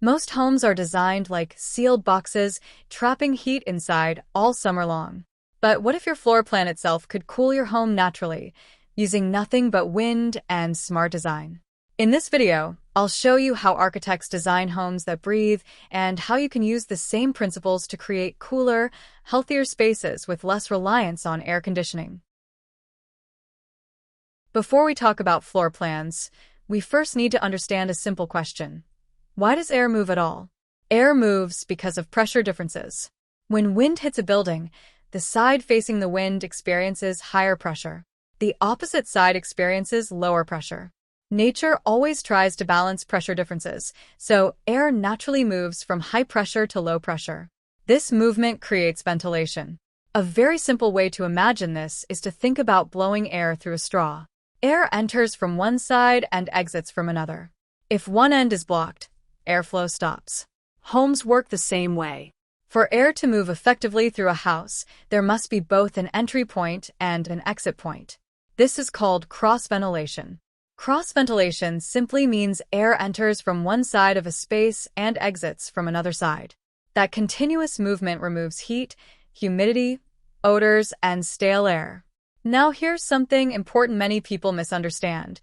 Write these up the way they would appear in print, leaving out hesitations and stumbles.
Most homes are designed like sealed boxes, trapping heat inside all summer long. But what if your floor plan itself could cool your home naturally, using nothing but wind and smart design? In this video, I'll show you how architects design homes that breathe and how you can use the same principles to create cooler, healthier spaces with less reliance on air conditioning. Before we talk about floor plans, we first need to understand a simple question. Why does air move at all? Air moves because of pressure differences. When wind hits a building, the side facing the wind experiences higher pressure. The opposite side experiences lower pressure. Nature always tries to balance pressure differences, so air naturally moves from high pressure to low pressure. This movement creates ventilation. A very simple way to imagine this is to think about blowing air through a straw. Air enters from one side and exits from another. If one end is blocked, airflow stops. Homes work the same way. For air to move effectively through a house, there must be both an entry point and an exit point. This is called cross-ventilation. Cross-ventilation simply means air enters from one side of a space and exits from another side. That continuous movement removes heat, humidity, odors, and stale air. Now here's something important many people misunderstand.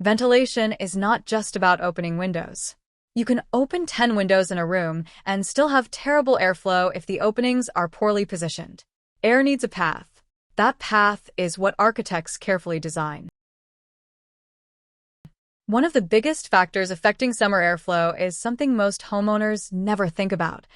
Ventilation is not just about opening windows. You can open 10 windows in a room and still have terrible airflow if the openings are poorly positioned. Air needs a path. That path is what architects carefully design. One of the biggest factors affecting summer airflow is something most homeowners never think about: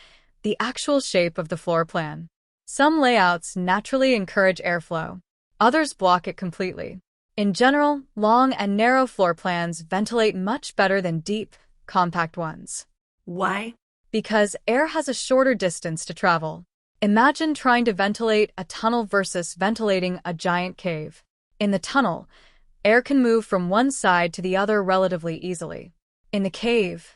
the actual shape of the floor plan. Some layouts naturally encourage airflow. Others block it completely. In general, long and narrow floor plans ventilate much better than deep, compact ones. Why? Because air has a shorter distance to travel. Imagine trying to ventilate a tunnel versus ventilating a giant cave. In the tunnel, air can move from one side to the other relatively easily. In the cave,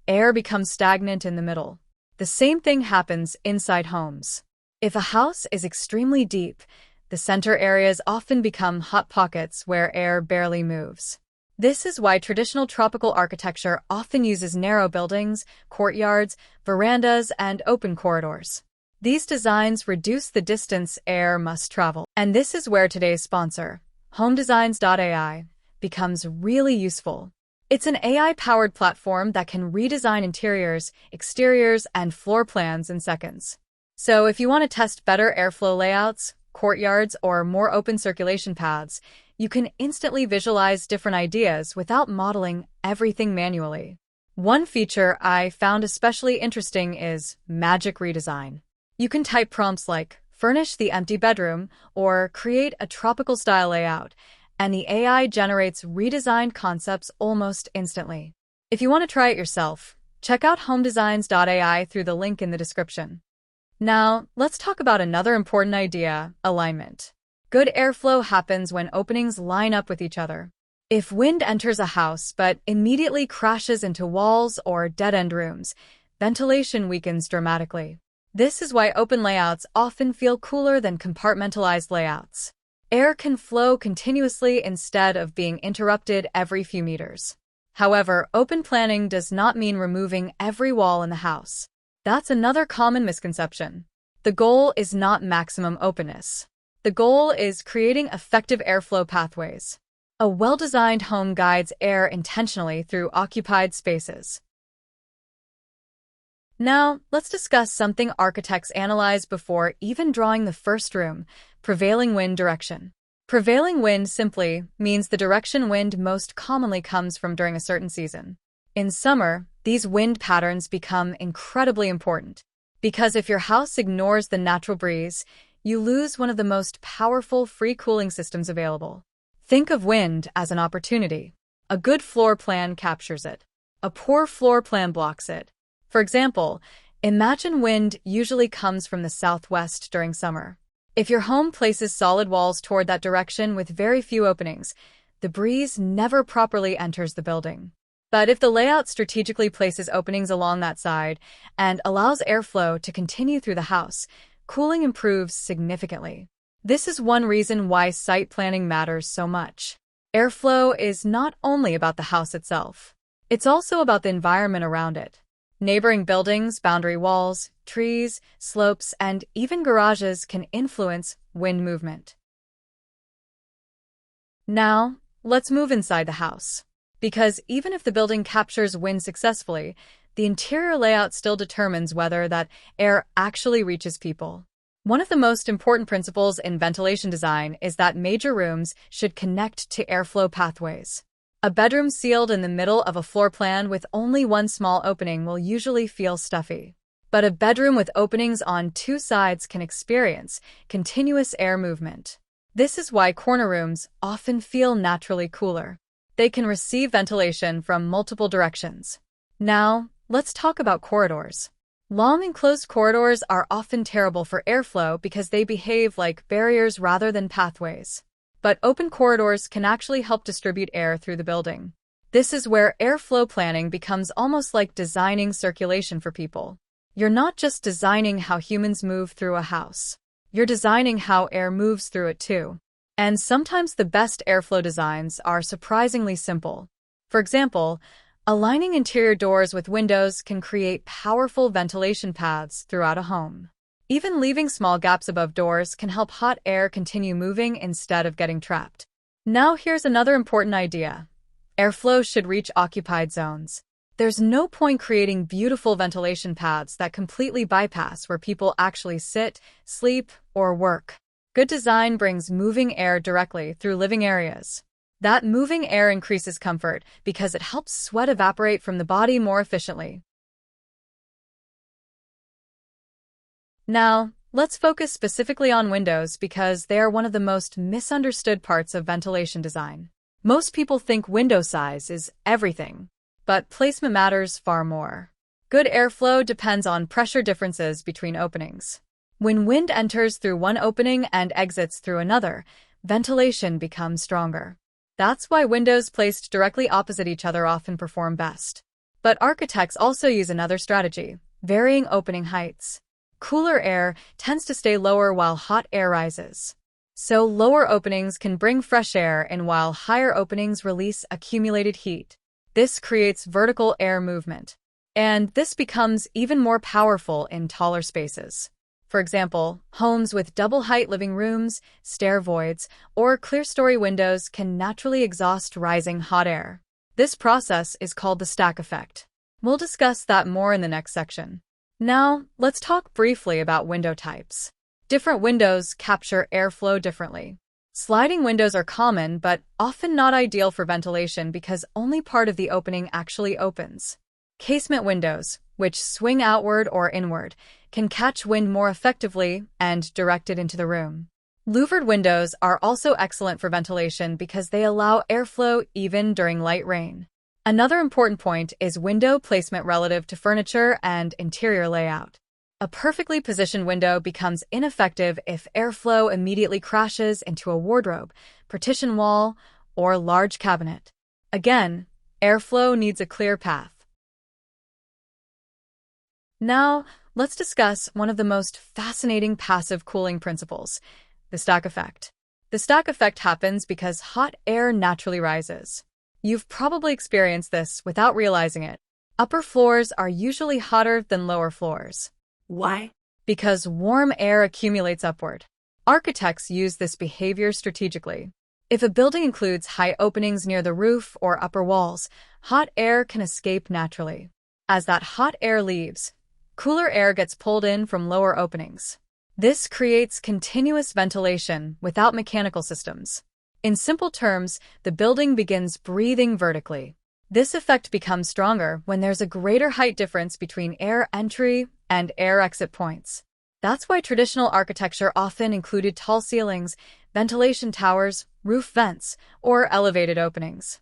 air becomes stagnant in the middle. The same thing happens inside homes. If a house is extremely deep, the center areas often become hot pockets where air barely moves. This is why traditional tropical architecture often uses narrow buildings, courtyards, verandas, and open corridors. These designs reduce the distance air must travel. And this is where today's sponsor, HomeDesigns.ai, becomes really useful. It's an AI-powered platform that can redesign interiors, exteriors, and floor plans in seconds. So if you want to test better airflow layouts, courtyards, or more open circulation paths, you can instantly visualize different ideas without modeling everything manually. One feature I found especially interesting is Magic Redesign. You can type prompts like, "Furnish the empty bedroom," or "Create a tropical-style layout," and the AI generates redesigned concepts almost instantly. If you want to try it yourself, check out HomeDesigns.ai through the link in the description. Now, let's talk about another important idea: alignment. Good airflow happens when openings line up with each other. If wind enters a house but immediately crashes into walls or dead-end rooms, ventilation weakens dramatically. This is why open layouts often feel cooler than compartmentalized layouts. Air can flow continuously instead of being interrupted every few meters. However, open planning does not mean removing every wall in the house. That's another common misconception. The goal is not maximum openness. The goal is creating effective airflow pathways. A well-designed home guides air intentionally through occupied spaces. Now, let's discuss something architects analyze before even drawing the first room: prevailing wind direction. Prevailing wind simply means the direction wind most commonly comes from during a certain season. In summer, these wind patterns become incredibly important, because if your house ignores the natural breeze, you lose one of the most powerful free cooling systems available. Think of wind as an opportunity. A good floor plan captures it. A poor floor plan blocks it. For example, imagine wind usually comes from the southwest during summer. If your home places solid walls toward that direction with very few openings, the breeze never properly enters the building. But if the layout strategically places openings along that side and allows airflow to continue through the house, cooling improves significantly. This is one reason why site planning matters so much. Airflow is not only about the house itself. It's also about the environment around it. Neighboring buildings, boundary walls, trees, slopes, and even garages can influence wind movement. Now, let's move inside the house. Because even if the building captures wind successfully, the interior layout still determines whether that air actually reaches people. One of the most important principles in ventilation design is that major rooms should connect to airflow pathways. A bedroom sealed in the middle of a floor plan with only one small opening will usually feel stuffy. But a bedroom with openings on two sides can experience continuous air movement. This is why corner rooms often feel naturally cooler. They can receive ventilation from multiple directions. Now, let's talk about corridors. Long enclosed corridors are often terrible for airflow because they behave like barriers rather than pathways. But open corridors can actually help distribute air through the building. This is where airflow planning becomes almost like designing circulation for people. You're not just designing how humans move through a house. You're designing how air moves through it too. And sometimes the best airflow designs are surprisingly simple. For example, aligning interior doors with windows can create powerful ventilation paths throughout a home. Even leaving small gaps above doors can help hot air continue moving instead of getting trapped. Now here's another important idea. Airflow should reach occupied zones. There's no point creating beautiful ventilation paths that completely bypass where people actually sit, sleep, or work. Good design brings moving air directly through living areas. That moving air increases comfort because it helps sweat evaporate from the body more efficiently. Now, let's focus specifically on windows because they are one of the most misunderstood parts of ventilation design. Most people think window size is everything, but placement matters far more. Good airflow depends on pressure differences between openings. When wind enters through one opening and exits through another, ventilation becomes stronger. That's why windows placed directly opposite each other often perform best. But architects also use another strategy, varying opening heights. Cooler air tends to stay lower while hot air rises. So lower openings can bring fresh air in while higher openings release accumulated heat. This creates vertical air movement. And this becomes even more powerful in taller spaces. For example, homes with double-height living rooms, stair voids, or clear-story windows can naturally exhaust rising hot air. This process is called the stack effect. We'll discuss that more in the next section. Now, let's talk briefly about window types. Different windows capture airflow differently. Sliding windows are common but often not ideal for ventilation because only part of the opening actually opens. Casement windows, which swing outward or inward, can catch wind more effectively and direct it into the room. Louvered windows are also excellent for ventilation because they allow airflow even during light rain. Another important point is window placement relative to furniture and interior layout. A perfectly positioned window becomes ineffective if airflow immediately crashes into a wardrobe, partition wall, or large cabinet. Again, airflow needs a clear path. Now, let's discuss one of the most fascinating passive cooling principles, the stack effect. The stack effect happens because hot air naturally rises. You've probably experienced this without realizing it. Upper floors are usually hotter than lower floors. Why? Because warm air accumulates upward. Architects use this behavior strategically. If a building includes high openings near the roof or upper walls, hot air can escape naturally. As that hot air leaves, cooler air gets pulled in from lower openings. This creates continuous ventilation without mechanical systems. In simple terms, the building begins breathing vertically. This effect becomes stronger when there's a greater height difference between air entry and air exit points. That's why traditional architecture often included tall ceilings, ventilation towers, roof vents, or elevated openings.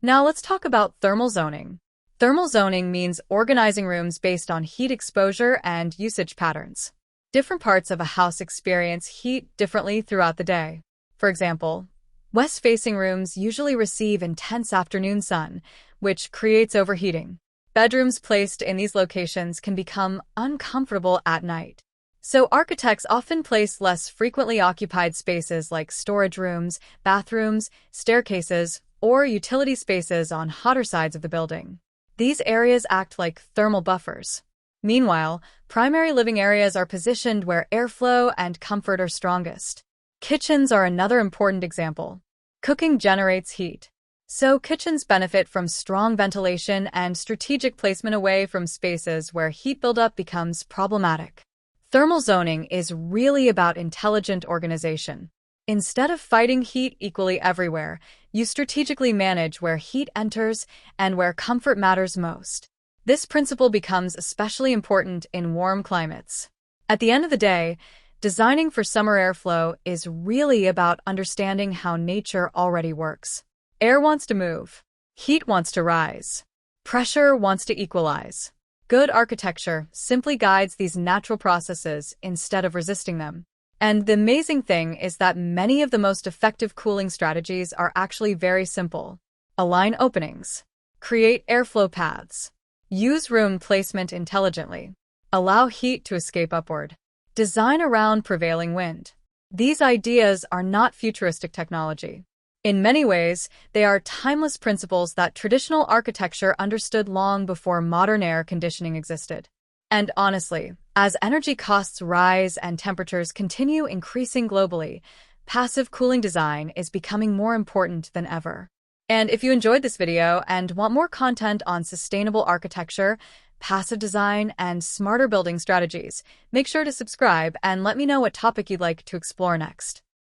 Now let's talk about thermal zoning. Thermal zoning means organizing rooms based on heat exposure and usage patterns. Different parts of a house experience heat differently throughout the day. For example, west-facing rooms usually receive intense afternoon sun, which creates overheating. Bedrooms placed in these locations can become uncomfortable at night. So architects often place less frequently occupied spaces like storage rooms, bathrooms, staircases, or utility spaces on hotter sides of the building. These areas act like thermal buffers. Meanwhile, primary living areas are positioned where airflow and comfort are strongest. Kitchens are another important example. Cooking generates heat. So kitchens benefit from strong ventilation and strategic placement away from spaces where heat buildup becomes problematic. Thermal zoning is really about intelligent organization. Instead of fighting heat equally everywhere, you strategically manage where heat enters and where comfort matters most. This principle becomes especially important in warm climates. At the end of the day, designing for summer airflow is really about understanding how nature already works. Air wants to move. Heat wants to rise. Pressure wants to equalize. Good architecture simply guides these natural processes instead of resisting them. And the amazing thing is that many of the most effective cooling strategies are actually very simple. Align openings. Create airflow paths. Use room placement intelligently. Allow heat to escape upward. Design around prevailing wind. These ideas are not futuristic technology. In many ways, they are timeless principles that traditional architecture understood long before modern air conditioning existed. And honestly, as energy costs rise and temperatures continue increasing globally, passive cooling design is becoming more important than ever. And if you enjoyed this video and want more content on sustainable architecture, passive design, and smarter building strategies, make sure to subscribe and let me know what topic you'd like to explore next.